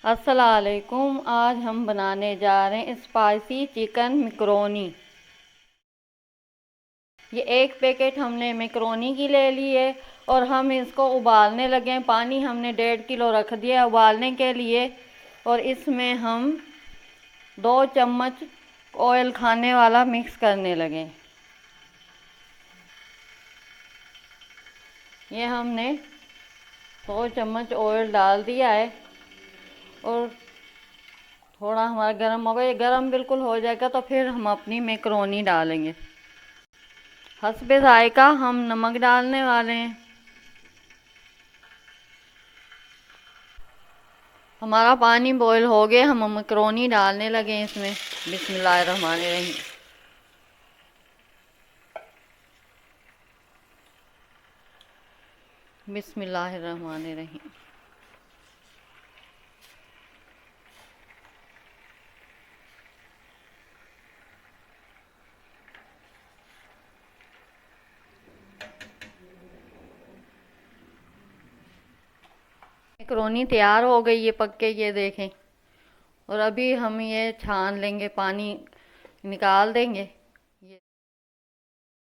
अस्सलामुअलैकुम। आज हम बनाने जा रहे हैं स्पाइसी चिकन मैकरोनी। ये एक पैकेट हमने मैकरोनी की ले ली है और हम इसको उबालने लगे हैं। पानी हमने 1.5 किलो रख दिया उबालने के लिए और इसमें हम 2 चम्मच ऑयल खाने वाला मिक्स करने लगे। ये हमने 2 चम्मच ऑयल डाल दिया है और थोड़ा हमारा गर्म हो गया। ये गर्म बिल्कुल हो जाएगा तो फिर हम अपनी मैकरोनी डालेंगे। हस्बे जायका हम नमक डालने वाले हैं। हमारा पानी बॉईल हो गया, हम मैकरोनी डालने लगे हैं इसमें। बिस्मिल्लाहिर्रहमानिर्रहीम। बिस्मिल्लाहिर्रहमानिर्रहीम। मैकरोनी तैयार हो गई है पक के, ये देखें। और अभी हम ये छान लेंगे, पानी निकाल देंगे। ये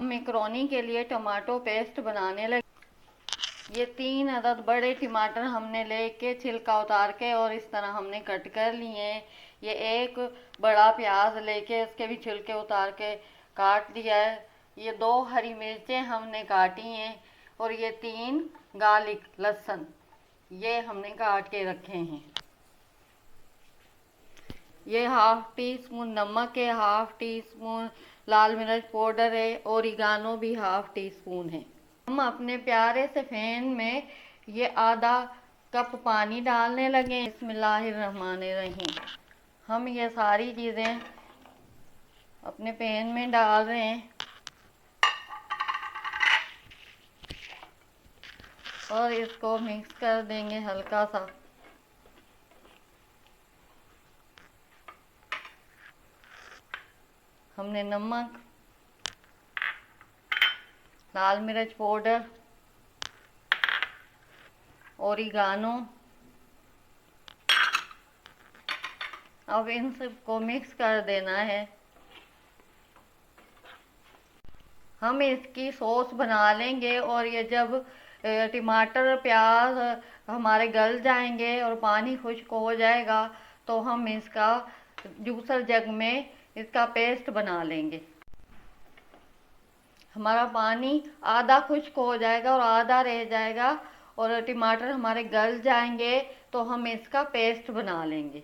मैकरोनी के लिए टमाटो पेस्ट बनाने लगे। ये 3 अदद बड़े टमाटर हमने लेके छिलका उतार के और इस तरह हमने कट कर लिए हैं। ये एक बड़ा प्याज लेके उसके भी छिलके उतार के काट दिया है। ये 2 हरी मिर्चें हमने काटी हैं और ये 3 गार्लिक लहसुन ये हमने काट के रखे हैं। ये 1/2 टीस्पून नमक है, 1/2 टीस्पून लाल मिर्च पाउडर है, ओरिगानो भी 1/2 टीस्पून है। हम अपने प्यारे से पैन में ये आधा कप पानी डालने लगे। बिस्मिल्लाहिर्रहमानिर्रहीम। हम ये सारी चीज़ें अपने पैन में डाल रहे हैं और इसको मिक्स कर देंगे हल्का सा। हमने नमक, लाल मिर्च पाउडर, ओरिगानो, अब इन सबको मिक्स कर देना है। हम इसकी सॉस बना लेंगे और ये जब टमाटर प्याज हमारे गल जाएंगे और पानी खुश्क हो जाएगा तो हम इसका जूसर जग में इसका पेस्ट बना लेंगे। हमारा पानी आधा खुश्क हो जाएगा और आधा रह जाएगा और टमाटर हमारे गल जाएंगे तो हम इसका पेस्ट बना लेंगे।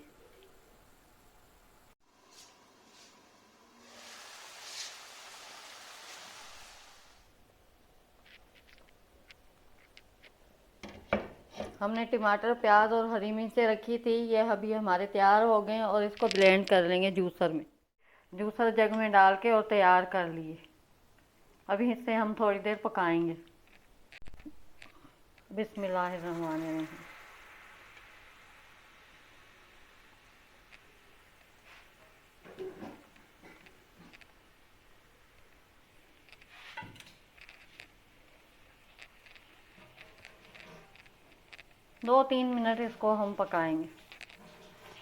हमने टमाटर प्याज और हरी मिर्चें रखी थी, ये अभी हमारे तैयार हो गए और इसको ब्लेंड कर लेंगे जूसर में। जूसर जग में डाल के और तैयार कर लिए। अभी इससे हम थोड़ी देर पकाएंगे। बिस्मिल्लाहिर्रहमानिर्रहीम। 2-3 मिनट इसको हम पकाएंगे।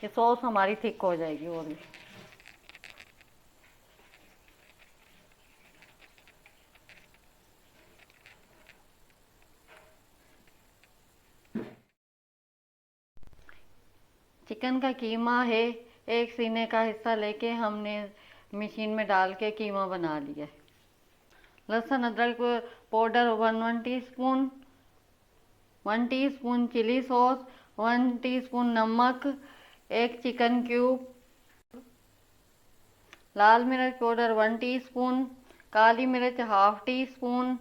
ये सॉस हमारी थिक हो जाएगी और भी। चिकन का कीमा है, एक सीने का हिस्सा लेके हमने मशीन में डाल के कीमा बना लिया है। लहसुन अदरक powder 1 teaspoon, 1 teaspoon chilli sauce, 1 teaspoon नमक, एक चिकन क्यूब, लाल मिर्च पाउडर 1 टीस्पून, काली मिर्च 1/2 टीस्पून,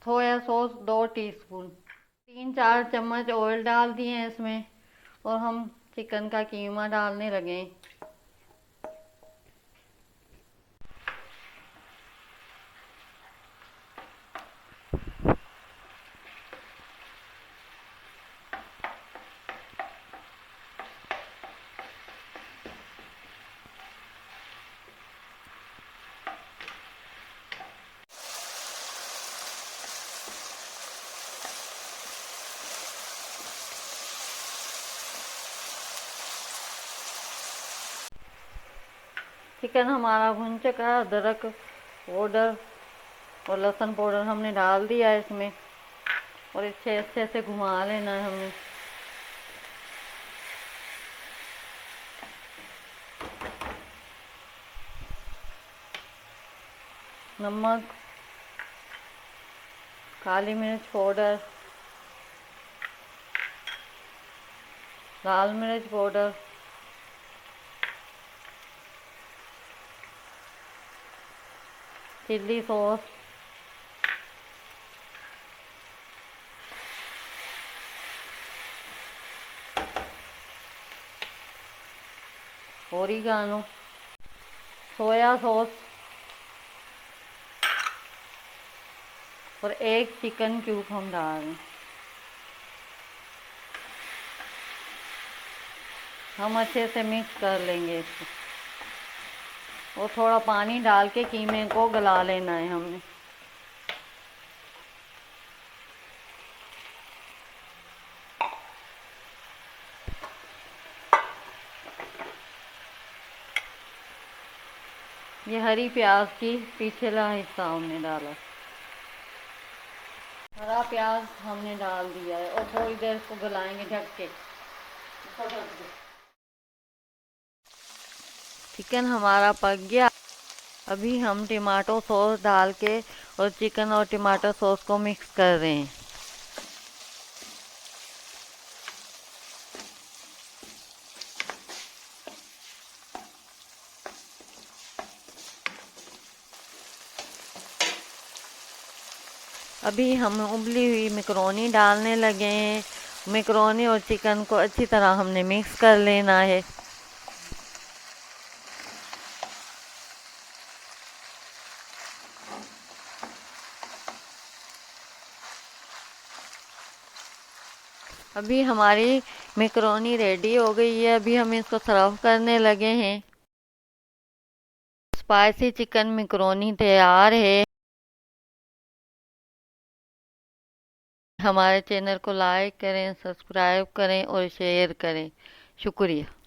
सोया सॉस 2 टीस्पून। 3-4 चम्मच ऑयल डाल दिए हैं इसमें और हम चिकन का कीमा डालने लगे। चिकन हमारा भुन चुका है। अदरक पाउडर और लहसुन पाउडर हमने डाल दिया है इसमें, और इसे अच्छे से घुमा लेना है हमें। नमक, काली मिर्च पाउडर, लाल मिर्च powder, chilli sauce, oregano, soya sauce और एक चिकन क्यूब हम डाल रहे हैं। हम अच्छे से मिक्स कर लेंगे इसको, और थोड़ा पानी डाल के कीमे को गला लेना है हमने। ये हरी प्याज की पिछला हिस्सा हमने डाला, हरा प्याज हमने डाल दिया है, और थोड़ी देर इसको गलाएंगे ढक के। चिकन हमारा पक गया। अभी हम टमाटो सॉस डाल के और चिकन और टमाटो सॉस को मिक्स कर रहे हैं। अभी हम उबली हुई मैकरोनी डालने लगे हैं। मैकरोनी और चिकन को अच्छी तरह हमने मिक्स कर लेना है। अभी हमारी मैकरोनी रेडी हो गई है। अभी हम इसको सर्व करने लगे हैं। स्पाइसी चिकन मैकरोनी तैयार है। हमारे चैनल को लाइक करें, सब्सक्राइब करें और शेयर करें। शुक्रिया।